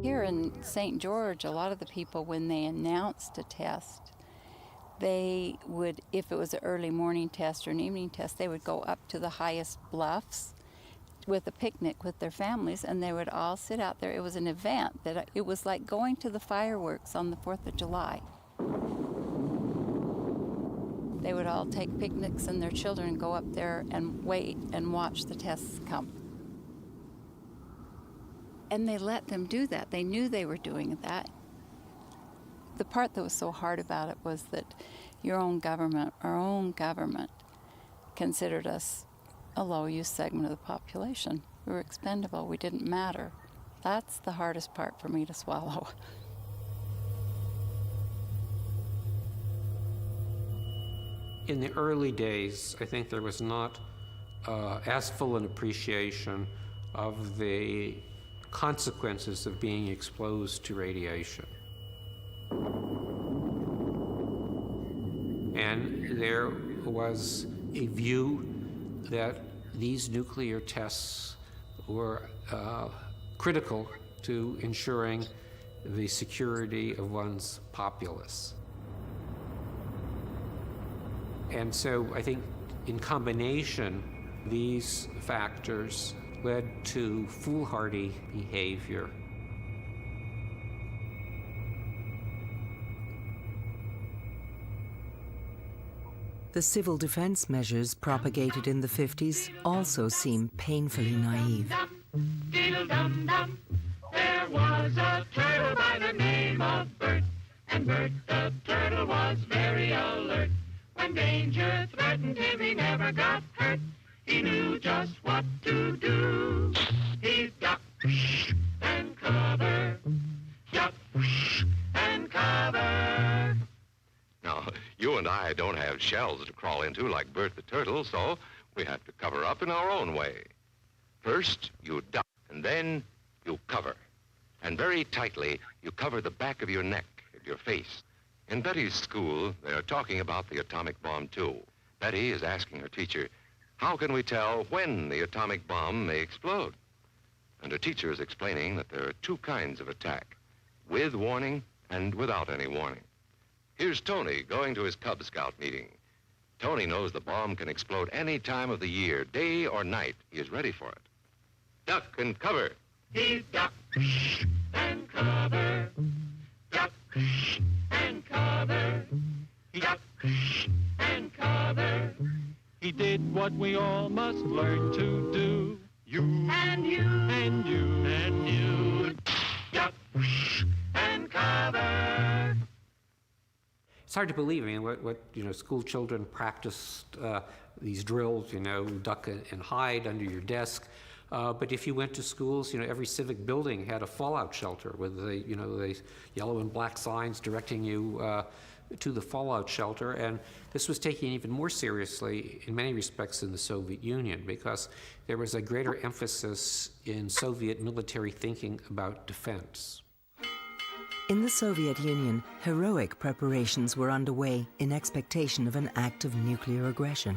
Here in St. George, a lot of the people, when they announced a test, they would, if it was an early morning test or an evening test, they would go up to the highest bluffs with a picnic with their families, and they would all sit out there. It was an event that it was like going to the fireworks on the 4th of July. They would all take picnics and their children go up there and wait and watch the tests come. And they let them do that. They knew they were doing that. The part that was so hard about it was that our own government, considered us a low-use segment of the population. We were expendable. We didn't matter. That's the hardest part for me to swallow. In the early days, I think there was not as full an appreciation of the consequences of being exposed to radiation. And there was a view that these nuclear tests were critical to ensuring the security of one's populace. And so I think in combination, these factors led to foolhardy behavior. The civil defense measures propagated in the 50s also seem painfully naive. There was a turtle by the name of Bert, and Bert the turtle was very alert. When danger threatened him, he never got hurt. He knew just what to do. He'd duck and cover, duck and cover. Now, you and I don't have shells to crawl into like Bert the Turtle, so we have to cover up in our own way. First, you duck, and then you cover. And very tightly, you cover the back of your neck and your face. In Betty's school, they're talking about the atomic bomb, too. Betty is asking her teacher, how can we tell when the atomic bomb may explode? And her teacher is explaining that there are two kinds of attack, with warning and without any warning. Here's Tony going to his Cub Scout meeting. Tony knows the bomb can explode any time of the year, day or night. He is ready for it. Duck and cover. He ducked and cover, duck and cover, he ducked and cover. He did what we all must learn to do. You and you and you and you. Duck and cover. It's hard to believe. I mean, what school children practiced these drills. Duck and hide under your desk. But if you went to schools, every civic building had a fallout shelter with the yellow and black signs directing you to the fallout shelter. And this was taken even more seriously in many respects in the Soviet Union, because there was a greater emphasis in Soviet military thinking about defense. In the Soviet Union, heroic preparations were underway in expectation of an act of nuclear aggression.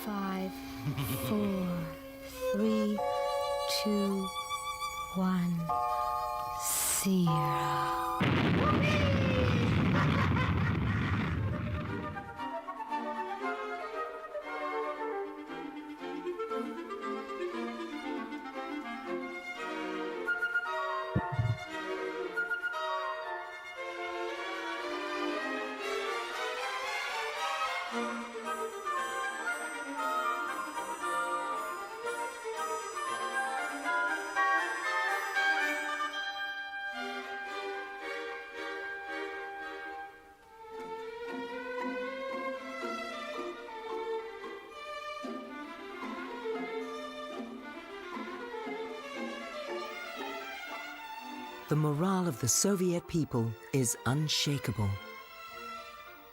5, 4, 3, 2, 1, 0. The morale of the Soviet people is unshakable.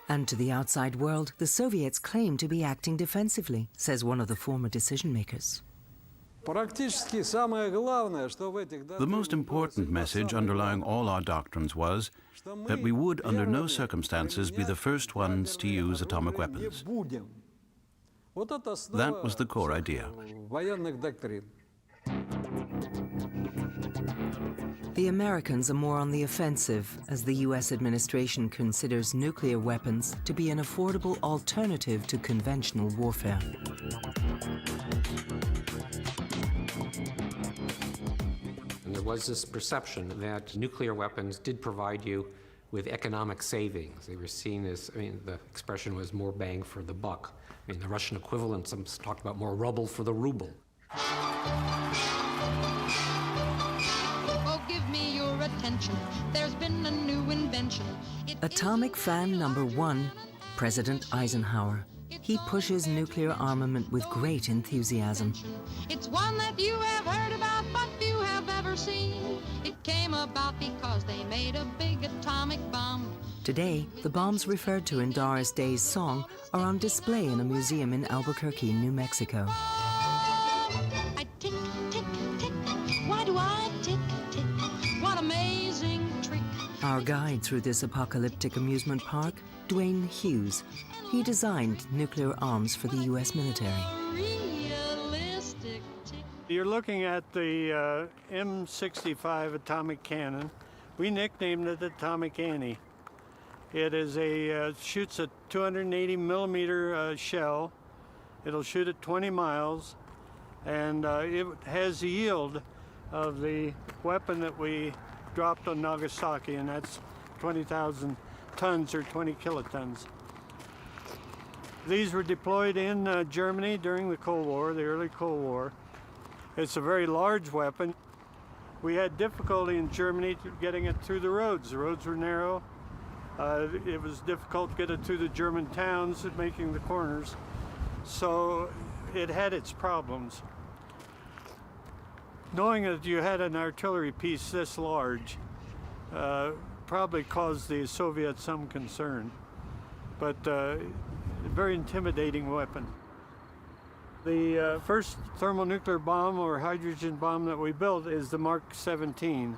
And to the outside world, the Soviets claim to be acting defensively, says one of the former decision-makers. The most important message underlying all our doctrines was that we would, under no circumstances, be the first ones to use atomic weapons. That was the core idea. The Americans are more on the offensive as the U.S. administration considers nuclear weapons to be an affordable alternative to conventional warfare. And there was this perception that nuclear weapons did provide you with economic savings. They were seen as, I mean, the expression was more bang for the buck. I mean, the Russian equivalent, some talked about more rubble for the ruble. Oh, give me your attention. There's been a new invention. Atomic fan number 1, President Eisenhower. He pushes nuclear armament with great enthusiasm. It's one that you have heard about, but few have ever seen. It came about because they made a big atomic bomb. Today, the bombs referred to in Doris Day's song are on display in a museum in Albuquerque, New Mexico. I tick, tick, tick. Why do I tick, tick? What amazing trick. Our guide through this apocalyptic amusement park, Dwayne Hughes. He designed nuclear arms for the U.S. military. Realistic tick. You're looking at the M65 atomic cannon. We nicknamed it Atomic Annie. It is shoots a 280 millimeter shell. It'll shoot at 20 miles, and it has the yield of the weapon that we dropped on Nagasaki, and that's 20,000 tons or 20 kilotons. These were deployed in Germany during the Cold War, the early Cold War. It's a very large weapon. We had difficulty in Germany getting it through the roads. The roads were narrow. It was difficult to get it through the German towns, making the corners. So it had its problems. Knowing that you had an artillery piece this large probably caused the Soviets some concern, but a very intimidating weapon. The first thermonuclear bomb or hydrogen bomb that we built is the Mark 17.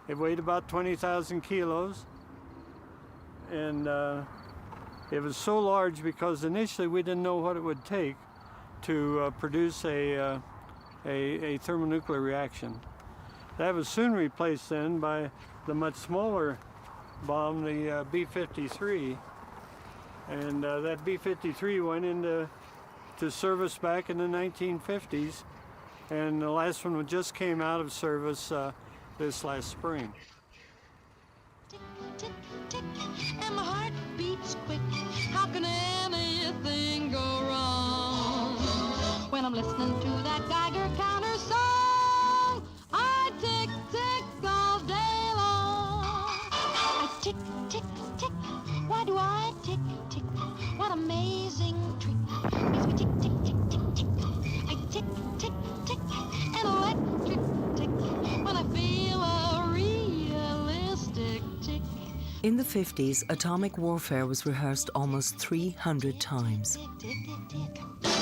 It weighed about 20,000 kilos. And it was so large because initially we didn't know what it would take to produce a thermonuclear reaction. That was soon replaced then by the much smaller bomb, the B-53. And that B-53 went into service back in the 1950s, and the last one just came out of service this last spring. Tick, tick, tick, and my heart beats quick. How can anything go wrong? When I'm listening to that Geiger counter song, I tick, tick all day long. I tick, tick, tick. Why do I tick, tick? What amazing trick. Makes me tick, tick, tick, tick, tick. I tick, tick, tick, an electric tick when I feel a realistic tick. In the 50s, atomic warfare was rehearsed almost 300 times. Tick, tick, tick, tick.